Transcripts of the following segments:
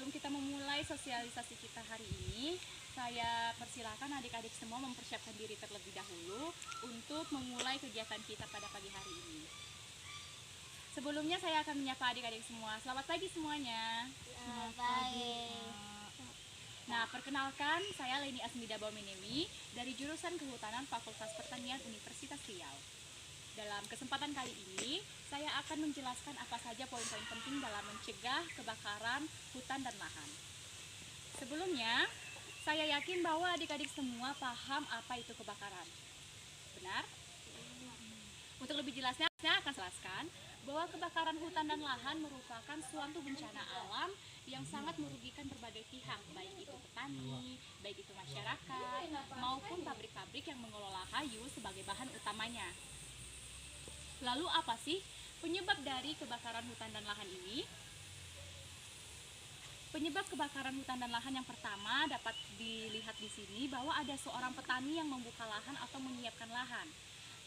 sebelum kita memulai sosialisasi kita hari ini, saya persilakan adik-adik semua mempersiapkan diri terlebih dahulu untuk memulai kegiatan kita pada pagi hari ini. Sebelumnya saya akan menyapa adik-adik semua. Selamat pagi semuanya. Selamat pagi. Nah, perkenalkan, saya Leni Asmida Baumenewi dari jurusan Kehutanan Fakultas Pertanian Universitas Riau. Dalam kesempatan kali ini, saya akan menjelaskan apa saja poin-poin penting dalam mencegah kebakaran hutan dan lahan. Sebelumnya, saya yakin bahwa adik-adik semua paham apa itu kebakaran. Benar? Untuk lebih jelasnya, saya akan jelaskan bahwa kebakaran hutan dan lahan merupakan suatu bencana alam yang sangat merugikan berbagai pihak, baik itu petani, baik itu masyarakat, maupun pabrik-pabrik yang mengelola kayu sebagai bahan utamanya. Lalu apa sih penyebab dari kebakaran hutan dan lahan ini? Penyebab kebakaran hutan dan lahan yang pertama dapat dilihat di sini bahwa ada seorang petani yang membuka lahan atau menyiapkan lahan.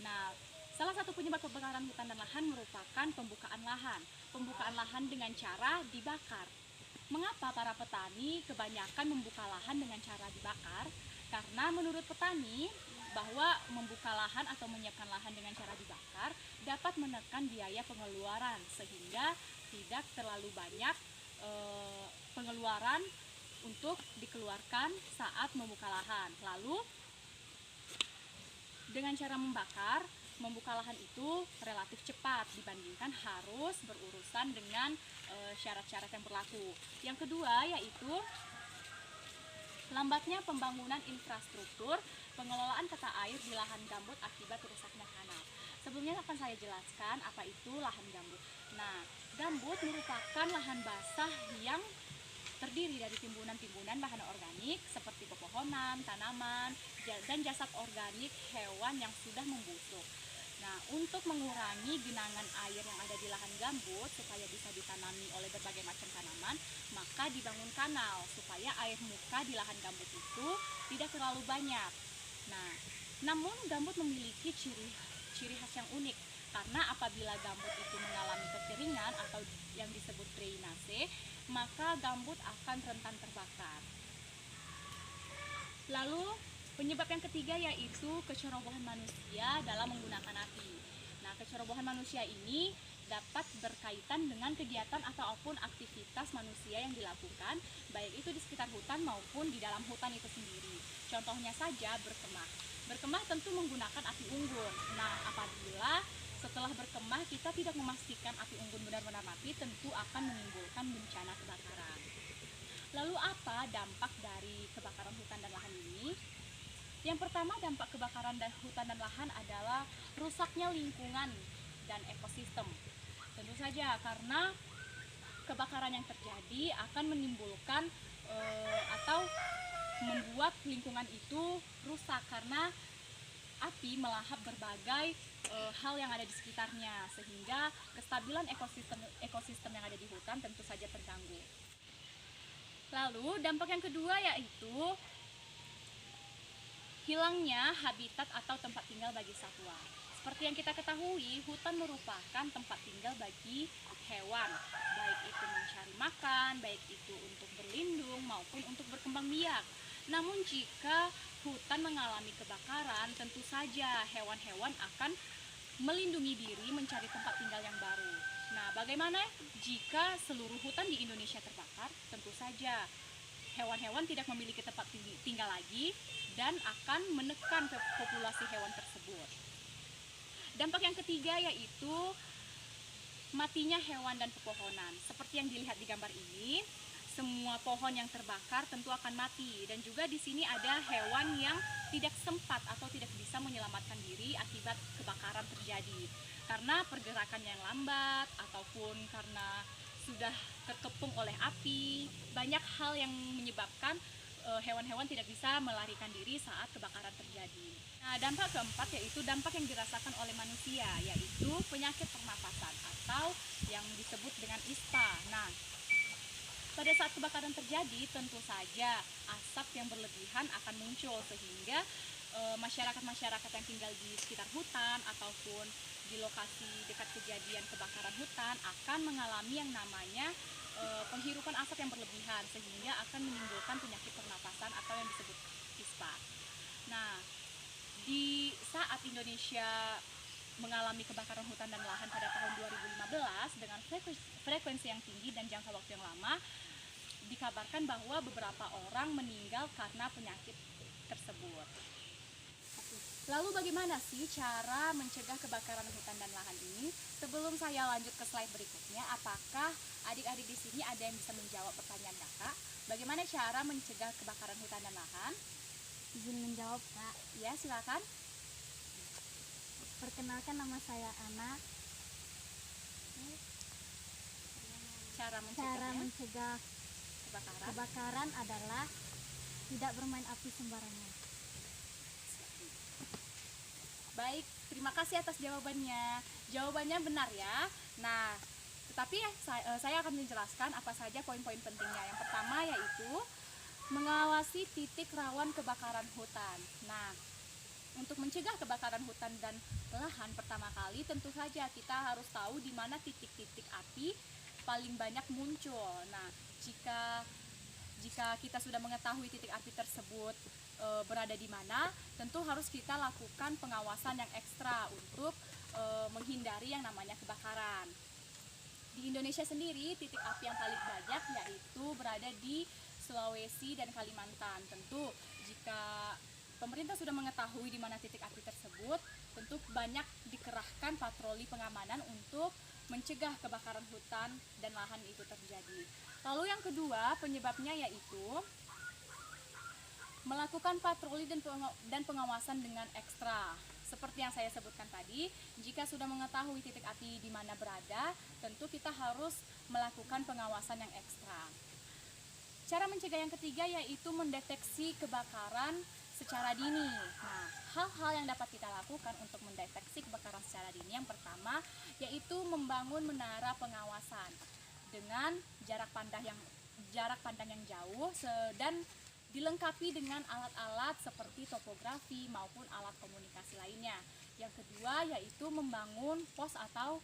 Nah, salah satu penyebab kebakaran hutan dan lahan merupakan pembukaan lahan. Pembukaan lahan dengan cara dibakar. Mengapa para petani kebanyakan membuka lahan dengan cara dibakar? Karena menurut petani, bahwa membuka lahan atau menyiapkan lahan dengan cara dibakar dapat menekan biaya pengeluaran sehingga tidak terlalu banyak pengeluaran untuk dikeluarkan saat membuka lahan. Lalu dengan cara membuka lahan itu relatif cepat dibandingkan harus berurusan dengan syarat-syarat yang berlaku. Yang kedua yaitu lambatnya pembangunan infrastruktur pengelolaan tata air di lahan gambut akibat rusaknya kanal. Sebelumnya akan saya jelaskan apa itu lahan gambut. Nah, gambut merupakan lahan basah yang terdiri dari timbunan-timbunan bahan organik seperti pepohonan, tanaman, dan jasad organik hewan yang sudah membusuk. Nah, untuk mengurangi genangan air yang ada di lahan gambut supaya bisa ditanami oleh berbagai macam tanaman, maka dibangun kanal supaya air muka di lahan gambut itu tidak terlalu banyak. Nah, namun gambut memiliki ciri khas yang unik karena apabila gambut itu mengalami kekeringan atau yang disebut drainase, maka gambut akan rentan terbakar. Lalu penyebab yang ketiga yaitu kecerobohan manusia dalam menggunakan api. Nah, kecerobohan manusia ini dapat berkaitan dengan kegiatan ataupun aktivitas manusia yang dilakukan, baik itu di sekitar hutan maupun di dalam hutan itu sendiri. Contohnya saja berkemah. Berkemah tentu menggunakan api unggun. Nah, apabila setelah berkemah kita tidak memastikan api unggun benar-benar mati, tentu akan menimbulkan bencana kebakaran. Lalu apa dampak dari kebakaran hutan dan lahan ini? Yang pertama, dampak kebakaran hutan dan lahan adalah rusaknya lingkungan dan ekosistem. Tentu saja karena kebakaran yang terjadi akan menimbulkan atau membuat lingkungan itu rusak karena api melahap berbagai hal yang ada di sekitarnya sehingga kestabilan ekosistem yang ada di hutan tentu saja terganggu. Lalu dampak yang kedua yaitu hilangnya habitat atau tempat tinggal bagi satwa. Seperti yang kita ketahui, hutan merupakan tempat tinggal bagi hewan, baik itu mencari makan, baik itu untuk berlindung maupun untuk berkembang biak. Namun jika hutan mengalami kebakaran, tentu saja hewan-hewan akan melindungi diri mencari tempat tinggal yang baru. Nah, bagaimana jika seluruh hutan di Indonesia terbakar? Tentu saja hewan-hewan tidak memiliki tempat tinggal lagi dan akan menekan populasi hewan tersebut. Dampak yang ketiga yaitu matinya hewan dan pepohonan. Seperti yang dilihat di gambar ini, semua pohon yang terbakar tentu akan mati dan juga di sini ada hewan yang tidak sempat atau tidak bisa menyelamatkan diri akibat kebakaran terjadi karena pergerakan yang lambat ataupun karena sudah terkepung oleh api. Banyak hal yang menyebabkan hewan-hewan tidak bisa melarikan diri saat kebakaran terjadi. Nah, dampak keempat yaitu dampak yang dirasakan oleh manusia, yaitu penyakit pernapasan atau yang disebut dengan ISPA. Nah, pada saat kebakaran terjadi, tentu saja asap yang berlebihan akan muncul sehingga masyarakat-masyarakat yang tinggal di sekitar hutan ataupun di lokasi dekat kejadian kebakaran hutan akan mengalami yang namanya penghirupan asap yang berlebihan sehingga akan menimbulkan penyakit pernapasan atau yang disebut ispa. Nah, di saat Indonesia mengalami kebakaran hutan dan lahan pada tahun 2015 dengan frekuensi yang tinggi dan jangka waktu yang lama, dikabarkan bahwa beberapa orang meninggal karena penyakit tersebut. Lalu bagaimana sih cara mencegah kebakaran hutan dan lahan ini? Sebelum saya lanjut ke slide berikutnya, apakah adik-adik di sini ada yang bisa menjawab pertanyaan kakak? Bagaimana cara mencegah kebakaran hutan dan lahan? Izin menjawab, Kak. Ya, silakan. Perkenalkan, nama saya Ana. Cara Cara mencegahnya mencegah kebakaran adalah tidak bermain api sembarangan. Baik, terima kasih atas jawabannya. Jawabannya benar ya. Nah, tetapi saya akan menjelaskan apa saja poin-poin pentingnya. Yang pertama yaitu mengawasi titik rawan kebakaran hutan. Nah, untuk mencegah kebakaran hutan dan lahan pertama kali tentu saja kita harus tahu di mana titik-titik api paling banyak muncul. Nah, jika kita sudah mengetahui titik api tersebut berada di mana, tentu harus kita lakukan pengawasan yang ekstra untuk menghindari yang namanya kebakaran. Di Indonesia sendiri, titik api yang paling banyak yaitu berada di Sulawesi dan Kalimantan. Tentu jika pemerintah sudah mengetahui di mana titik api tersebut, tentu banyak dikerahkan patroli pengamanan untuk mencegah kebakaran hutan dan lahan itu terjadi. Lalu yang kedua, penyebabnya yaitu melakukan patroli dan pengawasan dengan ekstra. Seperti yang saya sebutkan tadi, jika sudah mengetahui titik api di mana berada, tentu kita harus melakukan pengawasan yang ekstra. Cara mencegah yang ketiga yaitu mendeteksi kebakaran secara dini. Nah, hal-hal yang dapat kita lakukan untuk mendeteksi kebakaran secara dini, yang pertama yaitu membangun menara pengawasan dengan jarak pandang yang jauh dan dilengkapi dengan alat-alat seperti topografi maupun alat komunikasi lainnya. Yang kedua yaitu membangun pos atau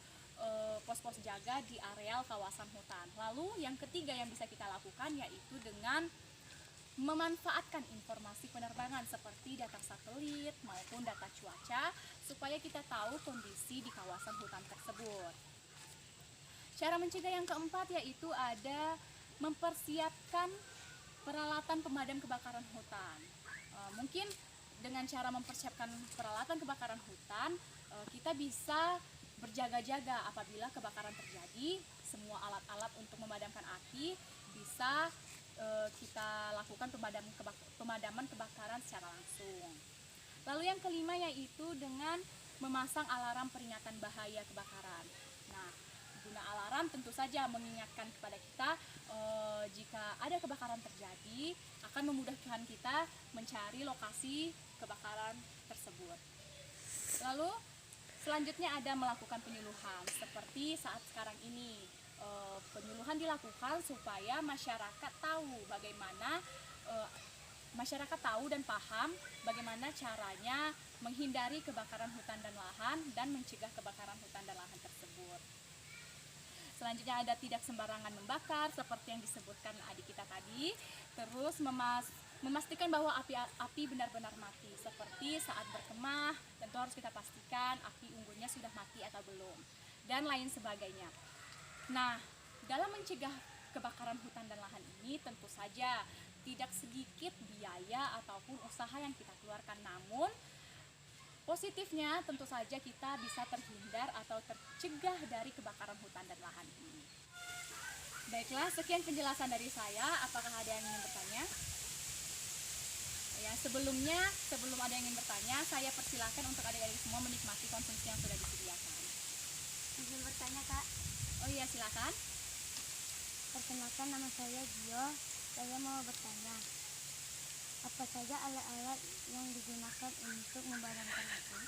pos-pos jaga di areal kawasan hutan. Lalu yang ketiga yang bisa kita lakukan yaitu dengan memanfaatkan informasi penerbangan seperti data satelit maupun data cuaca supaya kita tahu kondisi di kawasan hutan tersebut. Cara mencegah yang keempat yaitu ada mempersiapkan peralatan pemadam kebakaran hutan. Mungkin dengan cara mempersiapkan peralatan kebakaran hutan, kita bisa berjaga-jaga apabila kebakaran terjadi. Semua alat-alat untuk memadamkan api bisa kita lakukan pemadaman kebakaran secara langsung. Lalu yang kelima yaitu dengan memasang alarm peringatan bahaya kebakaran. Nah, guna alarm tentu saja mengingatkan kepada kita jika ada kebakaran terjadi, akan memudahkan kita mencari lokasi kebakaran tersebut. Lalu selanjutnya ada melakukan penyuluhan seperti saat sekarang ini. Penyuluhan dilakukan supaya masyarakat tahu dan paham bagaimana caranya menghindari kebakaran hutan dan lahan dan mencegah kebakaran hutan dan lahan tersebut. Selanjutnya ada tidak sembarangan membakar seperti yang disebutkan adik kita tadi. Terus memastikan bahwa api benar-benar mati. Seperti saat berkemah, tentu harus kita pastikan api unggunnya sudah mati atau belum. Dan lain sebagainya. Nah, dalam mencegah kebakaran hutan dan lahan ini tentu saja tidak sedikit biaya ataupun usaha yang kita keluarkan. Namun positifnya tentu saja kita bisa terhindar atau tercegah dari kebakaran hutan dan lahan ini. Baiklah, sekian penjelasan dari saya. Apakah ada yang ingin bertanya? Ya, sebelum ada yang ingin bertanya, saya persilahkan untuk adik-adik semua menikmati konsumsi yang sudah disediakan. Izin bertanya, Kak. Oh iya, silakan. Perkenalkan, nama saya Gio. Saya mau bertanya, apa saja alat-alat yang digunakan untuk memadamkan api?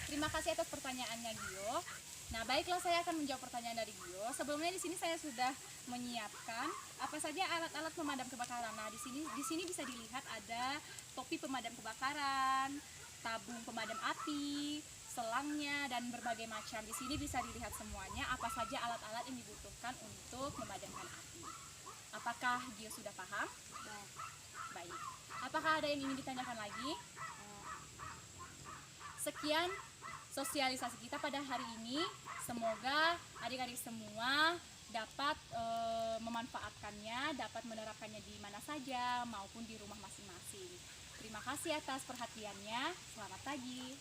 Terima kasih atas pertanyaannya, Gio. Nah, baiklah, saya akan menjawab pertanyaan dari Gio. Sebelumnya di sini saya sudah menyiapkan apa saja alat-alat pemadam kebakaran. Nah, di sini bisa dilihat ada topi pemadam kebakaran, tabung pemadam api, selangnya, dan berbagai macam. Di sini bisa dilihat semuanya apa saja alat-alat yang dibutuhkan untuk memadamkan api. Apakah Gio sudah paham? Baik. Baik. Apakah ada yang ingin ditanyakan lagi? Sekian sosialisasi kita pada hari ini. Semoga adik-adik semua dapat memanfaatkannya, dapat menerapkannya di mana saja maupun di rumah masing-masing. Terima kasih atas perhatiannya. Selamat pagi.